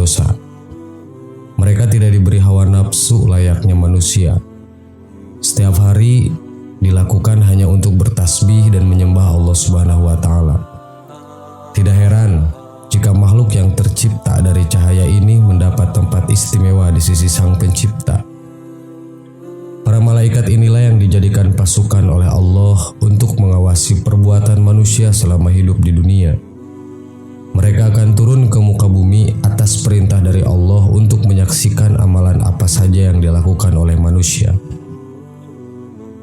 dosa. Mereka tidak diberi hawa nafsu layaknya manusia. Setiap hari dilakukan hanya untuk bertasbih dan menyembah Allah Subhanahu wa Ta'ala. Tidak heran jika makhluk yang tercipta dari cahaya ini mendapat tempat istimewa di sisi Sang Pencipta. Para malaikat inilah yang dijadikan pasukan oleh Allah untuk mengawasi perbuatan manusia selama hidup di dunia. Mereka akan turun ke muka bumi atas perintah dari Allah untuk menyaksikan amalan apa saja yang dilakukan oleh manusia.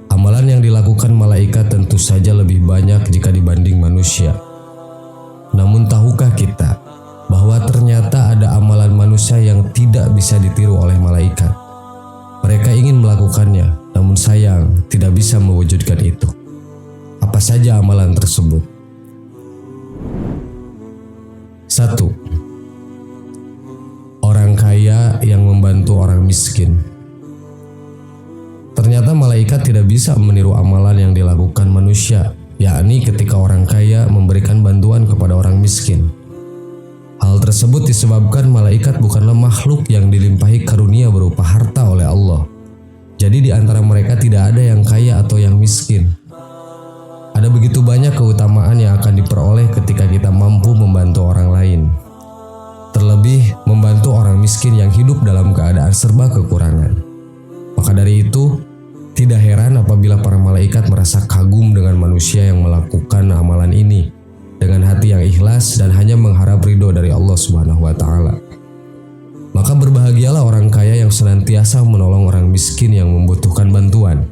Amalan yang dilakukan malaikat tentu saja lebih banyak jika dibanding manusia. Namun tahukah kita bahwa ternyata ada amalan manusia yang tidak bisa ditiru oleh malaikat? Mereka ingin melakukannya, namun sayang tidak bisa mewujudkan itu. Apa saja amalan tersebut? 1. Orang kaya yang membantu orang miskin. Ternyata malaikat tidak bisa meniru amalan yang dilakukan manusia, yakni ketika orang kaya memberikan bantuan kepada orang miskin. Hal tersebut disebabkan malaikat bukanlah makhluk yang dilimpahi karunia berupa harta oleh Allah. Jadi di antara mereka tidak ada yang kaya atau yang miskin. Ada begitu banyak keutamaan yang akan diperoleh ketika kita mampu membantu orang lain. Terlebih membantu orang miskin yang hidup dalam keadaan serba kekurangan. Maka dari itu, tidak heran apabila para malaikat merasa kagum dengan manusia yang melakukan amalan ini dengan hati yang ikhlas dan hanya mengharap ridho dari Allah Subhanahu wa Ta'ala. Maka berbahagialah orang kaya yang senantiasa menolong orang miskin yang membutuhkan bantuan.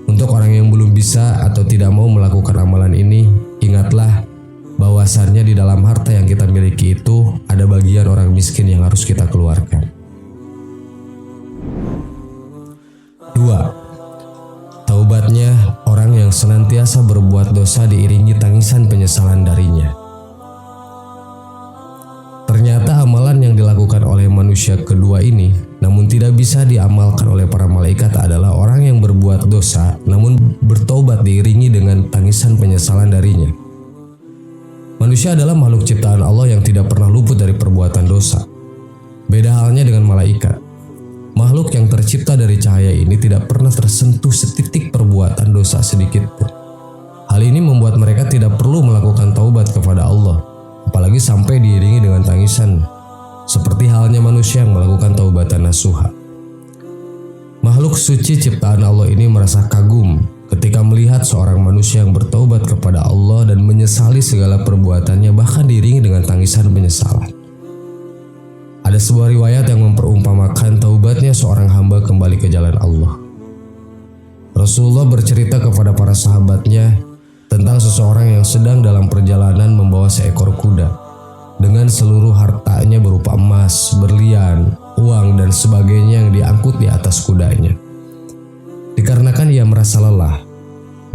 Untuk orang yang belum bisa atau tidak mau melakukan amalan ini, ingatlah bahwasannya di dalam harta yang kita miliki itu ada bagian orang miskin yang harus kita keluarkan. 2. Taubatnya orang yang senantiasa berbuat dosa diiringi tangisan penyesalan darinya. Ternyata amalan yang dilakukan oleh manusia kedua ini namun tidak bisa diamalkan oleh para malaikat adalah orang yang berbuat dosa namun bertobat diiringi dengan tangisan penyesalan darinya. Manusia adalah makhluk ciptaan Allah yang tidak pernah luput dari perbuatan dosa. Beda halnya dengan malaikat. Makhluk yang tercipta dari cahaya ini tidak pernah tersentuh setitik perbuatan dosa sedikit pun. Hal ini membuat mereka tidak perlu melakukan taubat kepada Allah, apalagi sampai diiringi dengan tangisan, seperti halnya manusia yang melakukan taubatan nasuha. Makhluk suci ciptaan Allah ini merasa kagum ketika melihat seorang manusia yang bertaubat kepada Allah dan menyesali segala perbuatannya, bahkan diiringi dengan tangisan penyesalan. Ada sebuah riwayat yang memperumpamakan taubatnya seorang hamba kembali ke jalan Allah. Rasulullah bercerita kepada para sahabatnya tentang seseorang yang sedang dalam perjalanan membawa seekor kuda dengan seluruh hartanya berupa emas, berlian, uang, dan sebagainya yang diangkut di atas kudanya. Dikarenakan ia merasa lelah,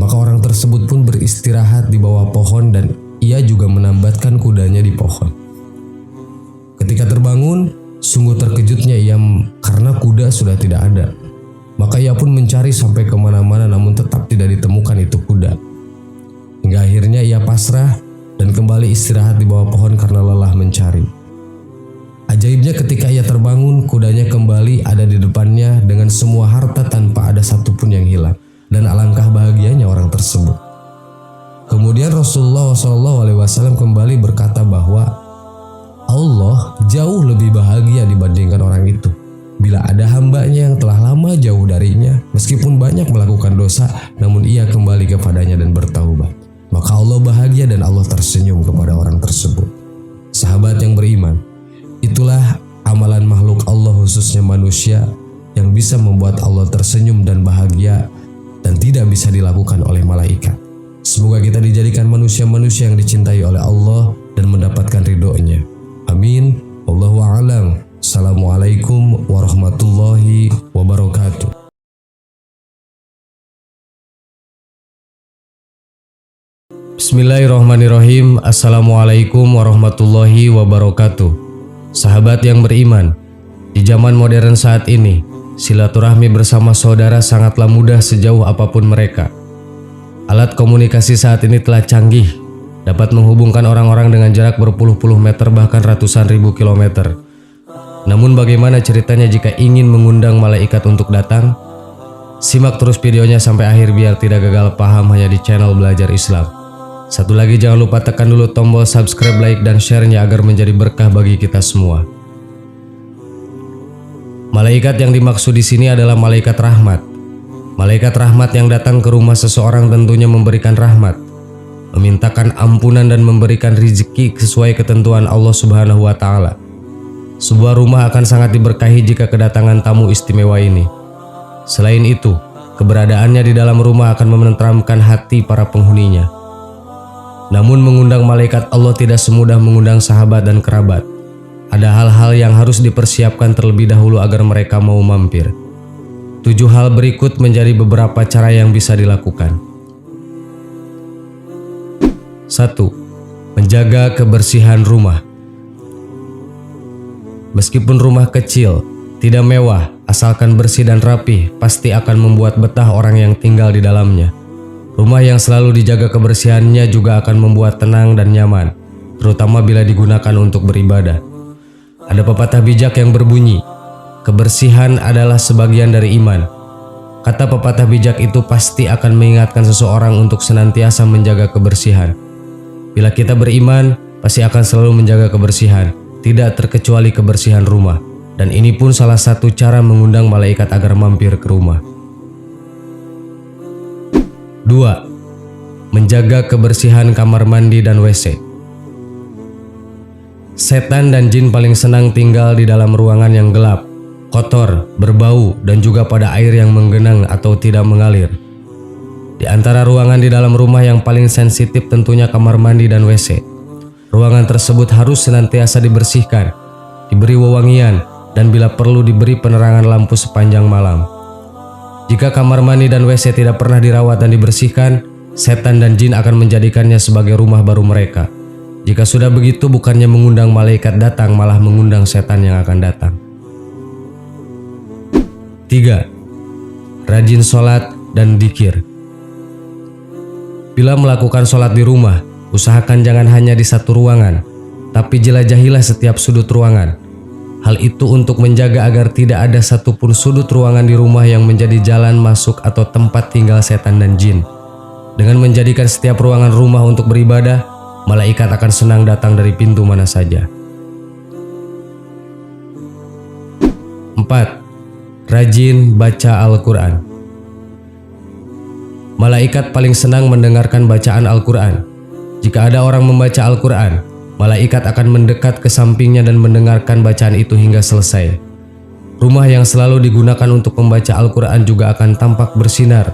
maka orang tersebut pun beristirahat di bawah pohon dan ia juga menambatkan kudanya di pohon. Ketika terbangun, sungguh terkejutnya ia karena kuda sudah tidak ada. Maka ia pun mencari sampai kemana-mana namun tetap tidak ditemukan itu kuda. Hingga akhirnya ia pasrah dan kembali istirahat di bawah pohon karena lelah mencari. Ajaibnya ketika ia terbangun, kudanya kembali ada di depannya dengan semua harta tanpa ada satupun yang hilang. Dan alangkah bahagianya orang tersebut. Kemudian Rasulullah SAW kembali berkata bahwa Allah jauh lebih bahagia dibandingkan orang itu bila ada hambanya yang telah lama jauh darinya, meskipun banyak melakukan dosa, namun ia kembali kepadanya dan bertaubat. Maka Allah bahagia dan Allah tersenyum kepada orang tersebut. Sahabat yang beriman, itulah amalan makhluk Allah khususnya manusia yang bisa membuat Allah tersenyum dan bahagia dan tidak bisa dilakukan oleh malaikat. Semoga kita dijadikan manusia-manusia yang dicintai oleh Allah dan mendapatkan ridhonya. Amin. Wallahu a'lam. Assalamualaikum warahmatullahi wabarakatuh. Bismillahirrahmanirrahim. Assalamualaikum warahmatullahi wabarakatuh. Sahabat yang beriman, di zaman modern saat ini, silaturahmi bersama saudara sangatlah mudah sejauh apapun mereka. Alat komunikasi saat ini telah canggih dapat menghubungkan orang-orang dengan jarak berpuluh-puluh meter bahkan ratusan ribu kilometer. Namun bagaimana ceritanya jika ingin mengundang malaikat untuk datang? Simak terus videonya sampai akhir biar tidak gagal paham hanya di channel Belajar Islam. Satu lagi, jangan lupa tekan dulu tombol subscribe, like, dan share-nya agar menjadi berkah bagi kita semua. Malaikat yang dimaksud di sini adalah malaikat rahmat. Malaikat rahmat yang datang ke rumah seseorang tentunya memberikan rahmat, memintakan ampunan dan memberikan rezeki sesuai ketentuan Allah Subhanahu wa Ta'ala. Sebuah rumah akan sangat diberkahi jika kedatangan tamu istimewa ini. Selain itu, keberadaannya di dalam rumah akan menenteramkan hati para penghuninya. Namun mengundang malaikat Allah tidak semudah mengundang sahabat dan kerabat. Ada hal-hal yang harus dipersiapkan terlebih dahulu agar mereka mau mampir. 7 hal berikut menjadi beberapa cara yang bisa dilakukan. 1. Menjaga kebersihan rumah. Meskipun rumah kecil, tidak mewah, asalkan bersih dan rapi, pasti akan membuat betah orang yang tinggal di dalamnya. Rumah yang selalu dijaga kebersihannya juga akan membuat tenang dan nyaman, terutama bila digunakan untuk beribadah. Ada pepatah bijak yang berbunyi, kebersihan adalah sebagian dari iman. Kata pepatah bijak itu pasti akan mengingatkan seseorang untuk senantiasa menjaga kebersihan. Bila kita beriman, pasti akan selalu menjaga kebersihan, tidak terkecuali kebersihan rumah. Dan ini pun salah satu cara mengundang malaikat agar mampir ke rumah. 2. Menjaga kebersihan kamar mandi dan WC. Setan dan jin paling senang tinggal di dalam ruangan yang gelap, kotor, berbau, dan juga pada air yang menggenang atau tidak mengalir. Di antara ruangan di dalam rumah yang paling sensitif tentunya kamar mandi dan WC. Ruangan tersebut harus senantiasa dibersihkan, diberi wewangian, dan bila perlu diberi penerangan lampu sepanjang malam. Jika kamar mandi dan WC tidak pernah dirawat dan dibersihkan, setan dan jin akan menjadikannya sebagai rumah baru mereka. Jika sudah begitu, bukannya mengundang malaikat datang, malah mengundang setan yang akan datang. 3. Rajin sholat dan dzikir. Bila melakukan sholat di rumah, usahakan jangan hanya di satu ruangan, tapi jelajahilah setiap sudut ruangan. Hal itu untuk menjaga agar tidak ada satupun sudut ruangan di rumah yang menjadi jalan masuk atau tempat tinggal setan dan jin. Dengan menjadikan setiap ruangan rumah untuk beribadah, malaikat akan senang datang dari pintu mana saja. 4. Rajin baca Al-Quran. Malaikat paling senang mendengarkan bacaan Al-Quran. Jika ada orang membaca Al-Quran, malaikat akan mendekat ke sampingnya dan mendengarkan bacaan itu hingga selesai. Rumah yang selalu digunakan untuk membaca Al-Quran juga akan tampak bersinar.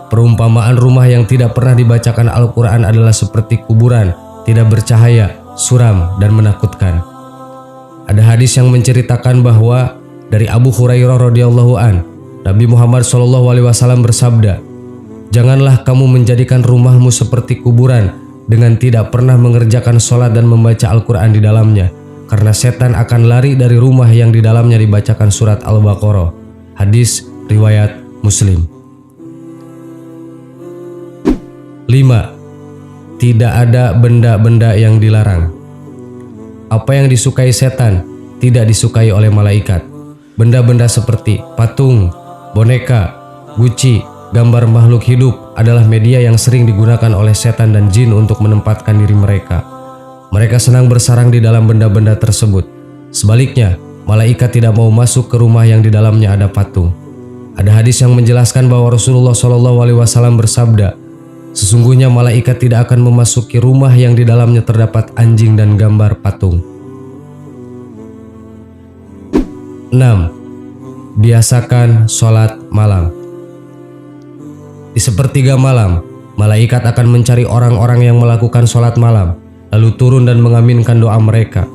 Perumpamaan rumah yang tidak pernah dibacakan Al-Quran adalah seperti kuburan, tidak bercahaya, suram, dan menakutkan. Ada hadis yang menceritakan bahwa dari Abu Hurairah radhiyallahu an, Nabi Muhammad SAW bersabda, "Janganlah kamu menjadikan rumahmu seperti kuburan dengan tidak pernah mengerjakan sholat dan membaca Al-Quran di dalamnya, karena setan akan lari dari rumah yang di dalamnya dibacakan surat Al-Baqarah." Hadis riwayat Muslim. 5. Tidak ada benda-benda yang dilarang. Apa yang disukai setan tidak disukai oleh malaikat. Benda-benda seperti patung, boneka, guci, gambar makhluk hidup adalah media yang sering digunakan oleh setan dan jin untuk menempatkan diri mereka. Mereka senang bersarang di dalam benda-benda tersebut. Sebaliknya, malaikat tidak mau masuk ke rumah yang di dalamnya ada patung. Ada hadis yang menjelaskan bahwa Rasulullah SAW bersabda, "Sesungguhnya malaikat tidak akan memasuki rumah yang di dalamnya terdapat anjing dan gambar patung." 6. Biasakan sholat malam. Di sepertiga malam, malaikat akan mencari orang-orang yang melakukan sholat malam, lalu turun dan mengaminkan doa mereka.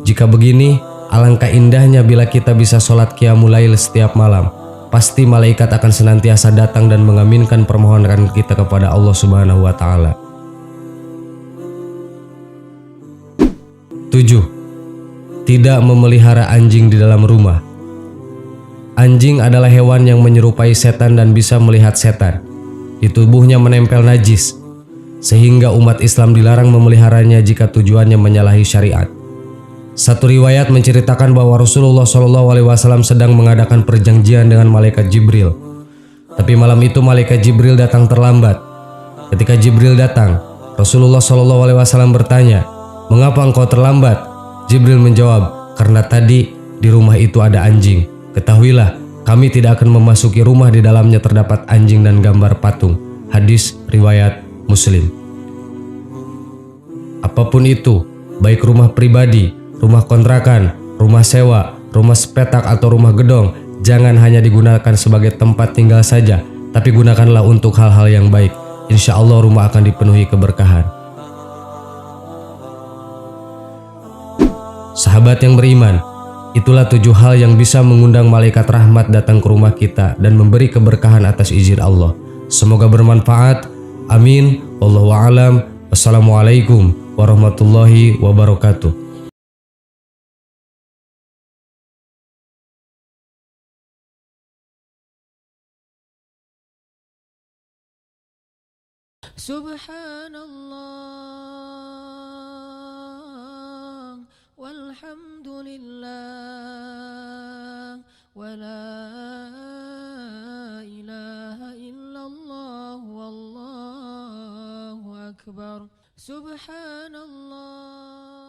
Jika begini, alangkah indahnya bila kita bisa sholat qiyamul lail setiap malam. Pasti malaikat akan senantiasa datang dan mengaminkan permohonan kita kepada Allah Subhanahu wa Ta'ala. 7. Tidak memelihara anjing di dalam rumah. Anjing adalah hewan yang menyerupai setan dan bisa melihat setan. Di tubuhnya menempel najis. sehingga umat Islam dilarang memeliharanya jika tujuannya menyalahi syariat. Satu riwayat menceritakan bahwa Rasulullah SAW sedang mengadakan perjanjian dengan malaikat Jibril. Tapi malam itu malaikat Jibril datang terlambat. Ketika Jibril datang, Rasulullah SAW bertanya, "Mengapa engkau terlambat?" Jibril menjawab, "Karena tadi di rumah itu ada anjing. Ketahuilah, kami tidak akan memasuki rumah di dalamnya terdapat anjing dan gambar patung." Hadis riwayat Muslim. Apapun itu, baik rumah pribadi, rumah kontrakan, rumah sewa, rumah sepetak atau rumah gedong, jangan hanya digunakan sebagai tempat tinggal saja, tapi gunakanlah untuk hal-hal yang baik. Insya Allah rumah akan dipenuhi keberkahan. Sahabat yang beriman, itulah 7 hal yang bisa mengundang malaikat rahmat datang ke rumah kita dan memberi keberkahan atas izin Allah. Semoga bermanfaat. Amin. Wallahu a'lam. Wassalamualaikum warahmatullahi wabarakatuh. Subhanallah walhamdulillah wala ilaha illallah wallahu akbar. Subhanallah